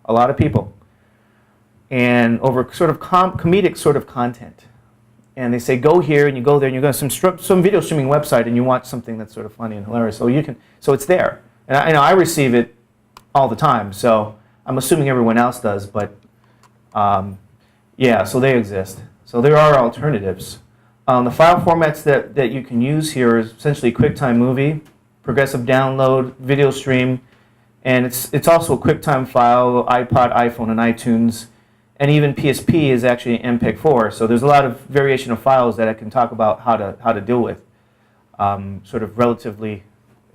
a lot of people, and over sort of comedic sort of content. And they say, go here, and you go there, and you go to some video streaming website, and you watch something that's sort of funny and hilarious. So it's there. And I receive it all the time, so I'm assuming everyone else does, but yeah, so they exist. So there are alternatives. The file formats that you can use here is essentially QuickTime Movie, progressive download, video stream, and it's also a QuickTime file, iPod, iPhone, and iTunes. And even PSP is actually MPEG-4, so there's a lot of variation of files that I can talk about how to deal with, sort of relatively,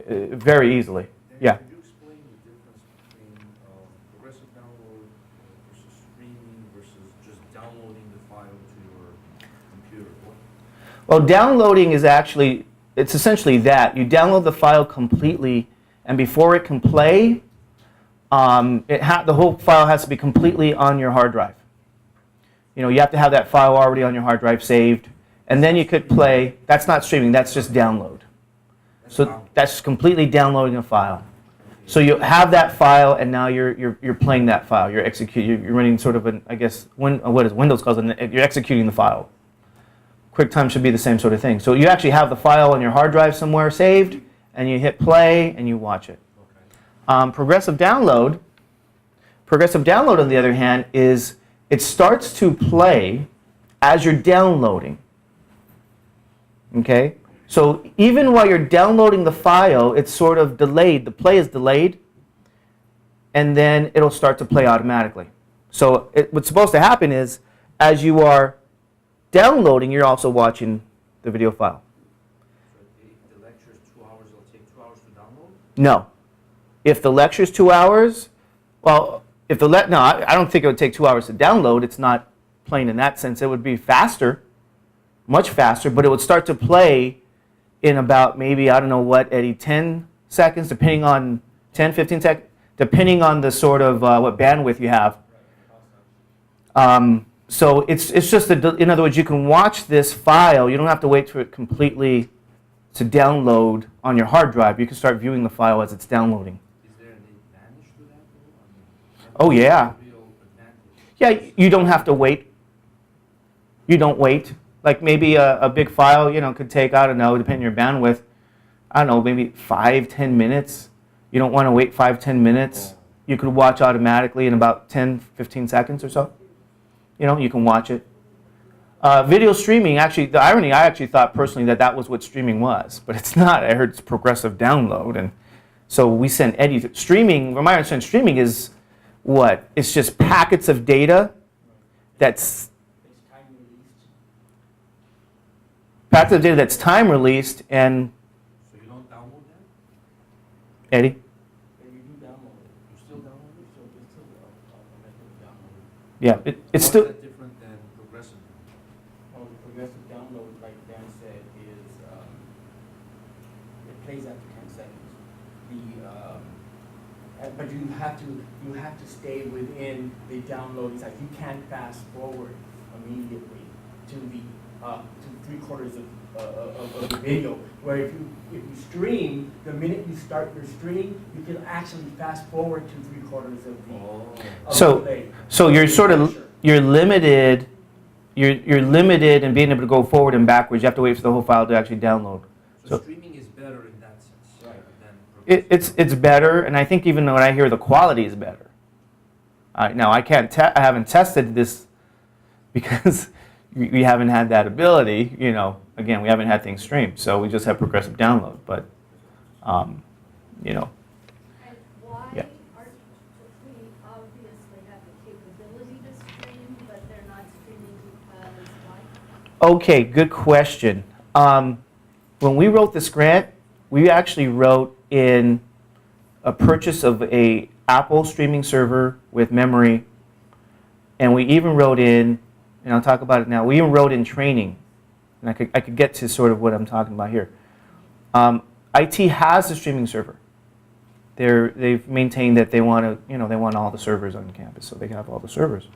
very easily. Yeah. Can you explain the difference between progressive download versus streaming versus just downloading the file to your computer? Well, downloading is actually, it's essentially that. You download the file completely, and before it can play, the whole file has to be completely on your hard drive. You know, you have to have that file already on your hard drive saved, and then you could play. That's not streaming, that's just download. So that's completely downloading a file. So you have that file, and now you're playing that file. You're running sort of an, I guess, what is Windows calls it, you're executing the file. QuickTime should be the same sort of thing. So you actually have the file on your hard drive somewhere saved, and you hit play, and you watch it. Progressive download, on the other hand, is it starts to play as you're downloading. Okay? So even while you're downloading the file, it's sort of delayed. The play is delayed, and then it'll start to play automatically. So what's supposed to happen is, as you are downloading, you're also watching the video file. So if the lecture is 2 hours, it'll take 2 hours to download? No. If the lecture is 2 hours, well, no, I don't think it would take 2 hours to download. It's not playing in that sense. It would be faster, much faster, but it would start to play in about maybe, I don't know what, Eddie, 10 seconds, depending on 10, 15 seconds, depending on the sort of what bandwidth you have. So it's just, in other words, you can watch this file. You don't have to wait for it completely to download on your hard drive. You can start viewing the file as it's downloading. Is there an advantage to that, though? Oh, yeah. Yeah, you don't have to wait. You don't wait. Like maybe a big file, you know, could take, I don't know, depending on your bandwidth, I don't know, maybe 5, 10 minutes. You don't want to wait 5, 10 minutes. You could watch automatically in about 10, 15 seconds or so. You know, you can watch it. Video streaming, actually, the irony, I actually thought personally that was what streaming was, but it's not. I heard it's progressive download, and so we sent Eddie streaming. From my understanding, streaming is what? It's just packets of data that's packets of data that's time released, and so you don't download that? Eddie? Yeah, you do download it. You still download it? So it's still a method of downloading. Yeah, it's still. How's that different than progressive? Well, the progressive download, like Dan said, is it plays after 10 seconds. But you have to stay within the download. It's like you can't fast forward immediately to the to 3/4 of the video. Where if you stream, the minute you start your stream, you can actually fast forward to 3/4 of the play. So you're sort of you're limited. You're limited in being able to go forward and backwards. You have to wait for the whole file to actually download. So streaming is better in that sense, right? Than it's better, and I think even when I hear the quality is better. Now I haven't tested this because we haven't had that ability. You know, again, we haven't had things streamed, so we just have progressive download. But you know. And why Yeah. we obviously have the capability to stream, but they're not streaming because why? Okay, good question. When we wrote this grant, we actually wrote in a purchase of a Apple streaming server with memory, and we even wrote in, and I'll talk about it now, we even wrote in training, and I could get to sort of what I'm talking about here. IT has a streaming server. They've maintained that they want to, they want all the servers on campus, so they have all the servers.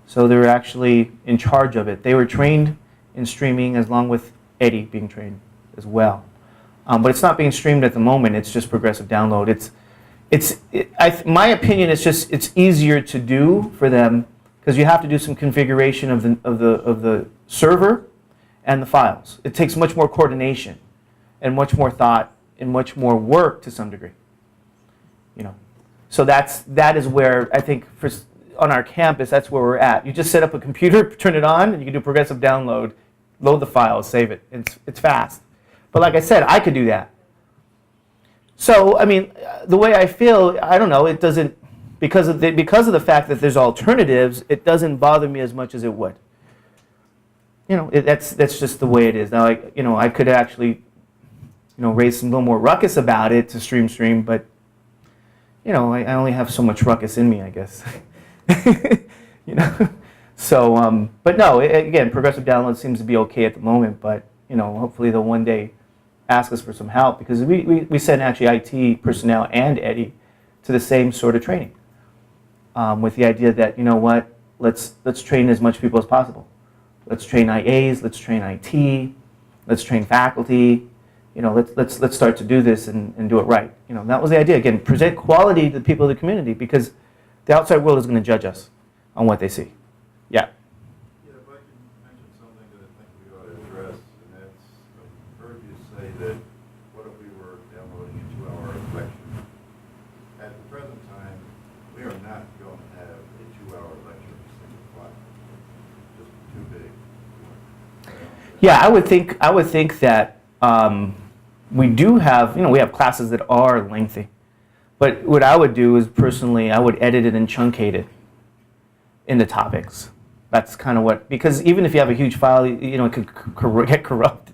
So they're actually in charge of it. They were trained in streaming, along with Eddie being trained as well. But it's not being streamed at the moment. It's just progressive download. my opinion is just it's easier to do for them because you have to do some configuration of the server and the files. It takes much more coordination and much more thought and much more work to some degree. You know, so that is where I think on our campus that's where we're at. You just set up a computer, turn it on, and you can do progressive download, load the files, save it. It's fast. But like I said, I could do that. So, I mean, the way I feel, I don't know, it doesn't, because of the fact that there's alternatives, it doesn't bother me as much as it would. You know, that's just the way it is. Now, I could actually, raise some little more ruckus about it to stream, but, I only have so much ruckus in me, I guess. So, but no, again, progressive download seems to be okay at the moment, but, hopefully they'll one day ask us for some help because we send actually IT personnel and Eddie to the same sort of training with the idea that, let's train as much people as possible. Let's train IAs, let's train IT, let's train faculty, let's start to do this and do it right. That was the idea. Again, present quality to the people of the community because the outside world is going to judge us on what they see. Yeah. Yeah, if I can mention something that I think we ought to address, and that's, I've heard you say that what if we were downloading a 2-hour lecture? At the present time, we are not going to have a 2-hour lecture in a single class. Just too big. Yeah, I would think that we do have, we have classes that are lengthy. But what I would do is personally, I would edit it and truncate it into topics. That's kind of because even if you have a huge file, it could get corrupt.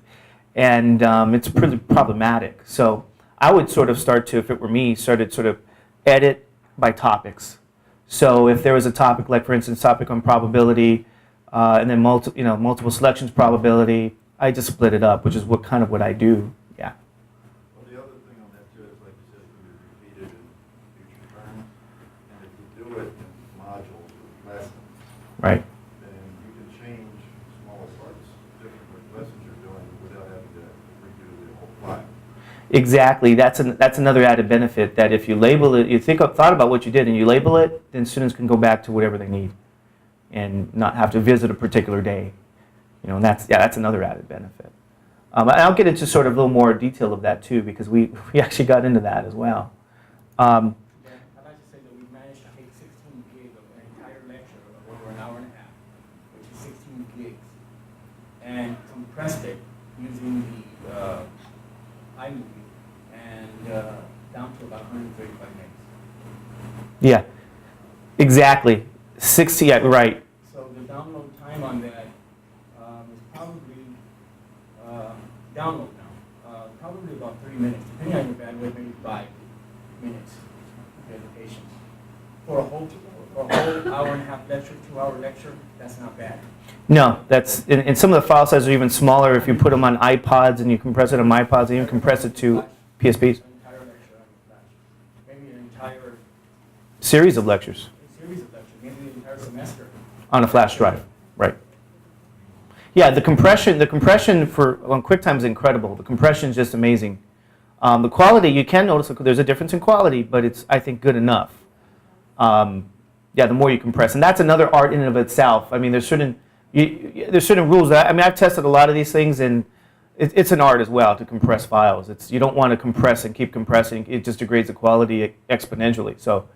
And it's pretty problematic. So I would sort of start to, if it were me, sort of edit by topics. So if there was a topic, like for instance, topic on probability, and then multiple selections probability, I just split it up, which is what I do. Yeah. Well, the other thing on that too is, like you said, it can be repeated in future terms. And if you do it in modules or lessons, Right. then you can change small parts, different lessons you're doing without having to redo the whole file. Exactly. That's another added benefit that if you label it, thought about what you did and you label it, then students can go back to whatever they need and not have to visit a particular day. And that's another added benefit. And I'll get into sort of a little more detail of that too because we actually got into that as well. I'd like to say that we managed to take 16 gig of an entire lecture of over an hour and a half, which is 16 gigs, and compressed it using the iMovie and down to about 135 megs. Yeah, exactly. 60, yeah, right. So the download time on that is probably, download now, probably about 30 minutes, depending on your bandwidth, maybe 5 minutes for the patients. For a whole hour and a half lecture, 2-hour lecture, that's not bad. No, and some of the file sizes are even smaller if you put them on iPods and you compress it on iPods and even compress it to PSPs. An entire lecture on the flash. Maybe an entire Series of lectures series of lectures, maybe the entire semester. on a flash drive, right. Yeah, the compression on QuickTime is incredible. The compression is just amazing. The quality, you can notice there's a difference in quality, but it's, I think, good enough. The more you compress. And that's another art in and of itself. I mean, there's certain rules that, I've tested a lot of these things, and it's an art as well to compress files. You don't want to compress and keep compressing. It just degrades the quality exponentially. So